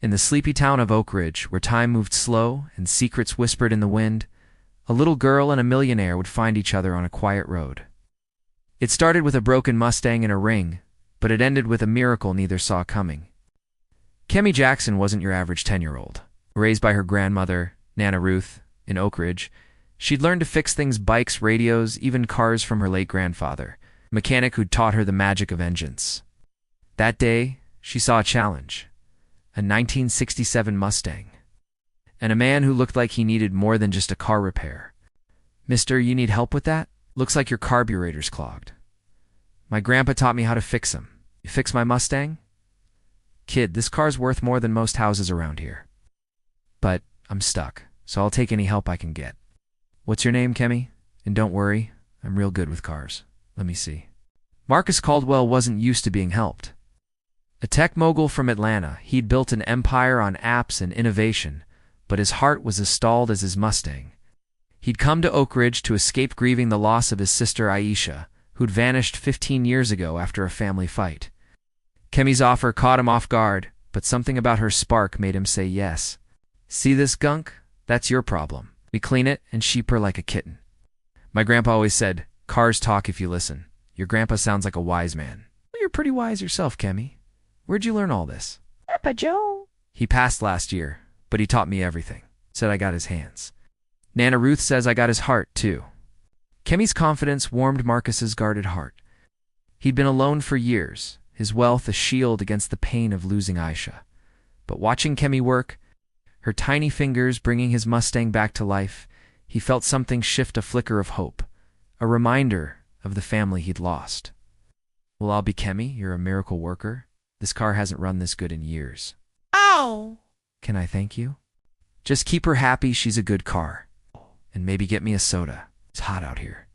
In the sleepy town of Oakridge, where time moved slow and secrets whispered in the wind, a little girl and a millionaire would find each other on a quiet road. It started with a broken Mustang and a ring, but it ended with a miracle neither saw coming. Kemi Jackson wasn't your average 10-year-old. Raised by her grandmother, Nana Ruth, in Oakridge, she'd learned to fix things: bikes, radios, even cars from her late grandfather, a mechanic who'd taught her the magic of engines. That day, she saw a challenge: a 1967 Mustang, and a man who looked like he needed more than just a car repair. "Mister, you need help with that? Looks like your carburetor's clogged. My grandpa taught me how to fix them. You fix my Mustang?" "Kid, this car's worth more than most houses around here. But I'm stuck, so I'll take any help I can get." "What's your name, Kemi? And don't worry, I'm real good with cars. Let me see." Marcus Caldwell wasn't used to being helped. A tech mogul from Atlanta, he'd built an empire on apps and innovation, but his heart was as stalled as his Mustang. He'd come to Oakridge to escape grieving the loss of his sister Aisha, who'd vanished 15 years ago after a family fight. Kemi's offer caught him off guard, but something about her spark made him say yes. "See this gunk? That's your problem. We clean it and sheep her like a kitten. My grandpa always said, 'Cars talk if you listen.' Your grandpa sounds like a wise man." "Well, you're pretty wise yourself, Kemi. Where'd you learn all this?" "Grandpa Joe." "He passed last year, but he taught me everything. Said I got his hands. Nana Ruth says I got his heart, too." Kemi's confidence warmed Marcus's guarded heart. He'd been alone for years, his wealth a shield against the pain of losing Aisha. But watching Kemi work, her tiny fingers bringing his Mustang back to life, he felt something shift, a flicker of hope, a reminder of the family he'd lost. "Well, I'll be Kemi. You're a miracle worker. This car hasn't run this good in years." "Ow!" "Can I thank you?" "Just keep her happy. She's a good car. And maybe get me a soda. It's hot out here."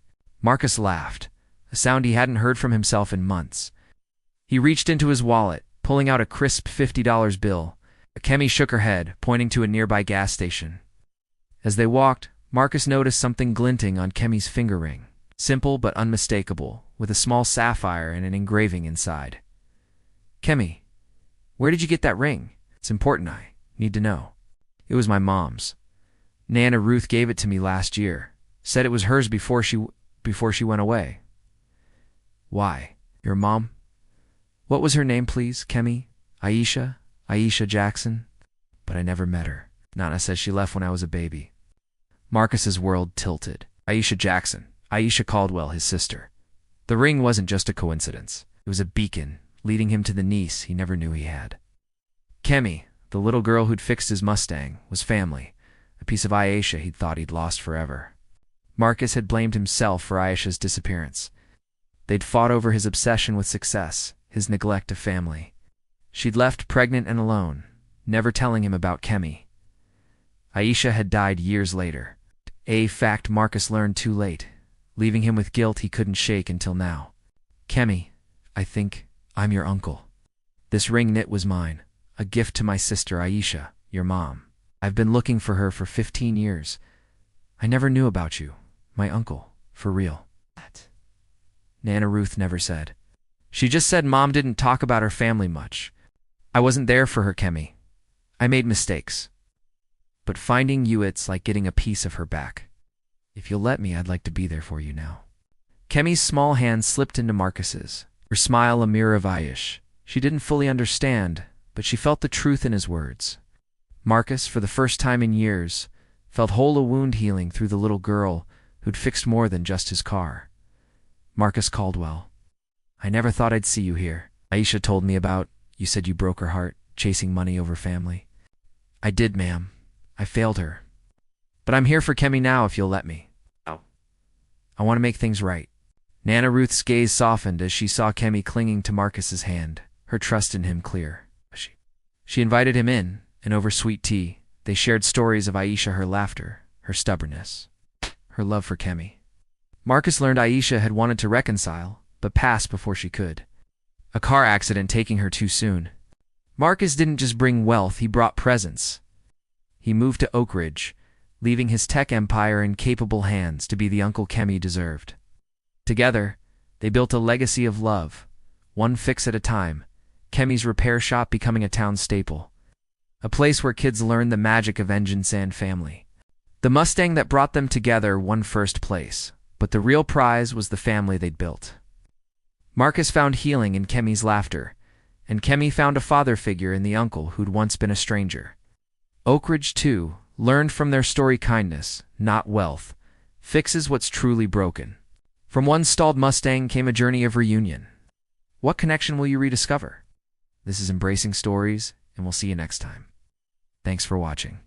Marcus laughed, a sound he hadn't heard from himself in months. He reached into his wallet, pulling out a crisp $50 bill. Kemi shook her head, pointing to a nearby gas station. As they walked, Marcus noticed something glinting on Kemi's finger ring. Simple but unmistakable, with a small sapphire and an engraving inside. "Kemi, where did you get that ring? It's important. I need to know." "It was my mom's. Nana Ruth gave it to me last year. Said it was hers before she went away." "Why? Your mom? What was her name, please, Kemi? Aisha? Aisha Jackson?" "But I never met her. Nana says she left when I was a baby." Marcus's world tilted. Aisha Jackson, Aisha Caldwell, his sister. The ring wasn't just a coincidence. It was a beacon, leading him to the niece he never knew he had. Kemi, the little girl who'd fixed his Mustang, was family, a piece of Aisha he'd thought he'd lost forever. Marcus had blamed himself for Aisha's disappearance. They'd fought over his obsession with success, his neglect of family. She'd left pregnant and alone, never telling him about Kemi. Aisha had died years later, a fact Marcus learned too late, leaving him with guilt he couldn't shake until now. "Kemi, I think I'm your uncle. This ring knit was mine, a gift to my sister Aisha, your mom. I've been looking for her for 15 years. I never knew about you, my uncle, for real." Nana Ruth never said. She just said Mom didn't talk about her family much. "I wasn't there for her, Kemi. I made mistakes. But finding you, it's like getting a piece of her back. If you'll let me, I'd like to be there for you now." Kemi's small hand slipped into Marcus's, her smile a mirror of Aisha. She didn't fully understand, but she felt the truth in his words. Marcus, for the first time in years, felt whole, a wound healing through the little girl who'd fixed more than just his car. "Marcus Caldwell, I never thought I'd see you here. Aisha told me about. You said you broke her heart, chasing money over family." "I did, ma'am. I failed her. But I'm here for Kemi now if you'll let me. I want to make things right." Nana Ruth's gaze softened as she saw Kemi clinging to Marcus's hand, her trust in him clear. She invited him in, and over sweet tea, they shared stories of Aisha, her laughter, her stubbornness, her love for Kemi. Marcus learned Aisha had wanted to reconcile, but passed before she could. A car accident taking her too soon. Marcus didn't just bring wealth, he brought presence. He moved to Oakridge, leaving his tech empire in capable hands to be the uncle Kemi deserved. Together, they built a legacy of love, one fix at a time, Kemi's repair shop becoming a town staple. a place where kids learn the magic of engines and family. The Mustang that brought them together won first place, but the real prize was the family they'd built. Marcus found healing in Kemi's laughter, and Kemi found a father figure in the uncle who'd once been a stranger. Oakridge, too, learned from their story kindness, not wealth, fixes what's truly broken. From one stalled Mustang came a journey of reunion. What connection will you rediscover? This is Embracing Stories, and we'll see you next time. Thanks for watching.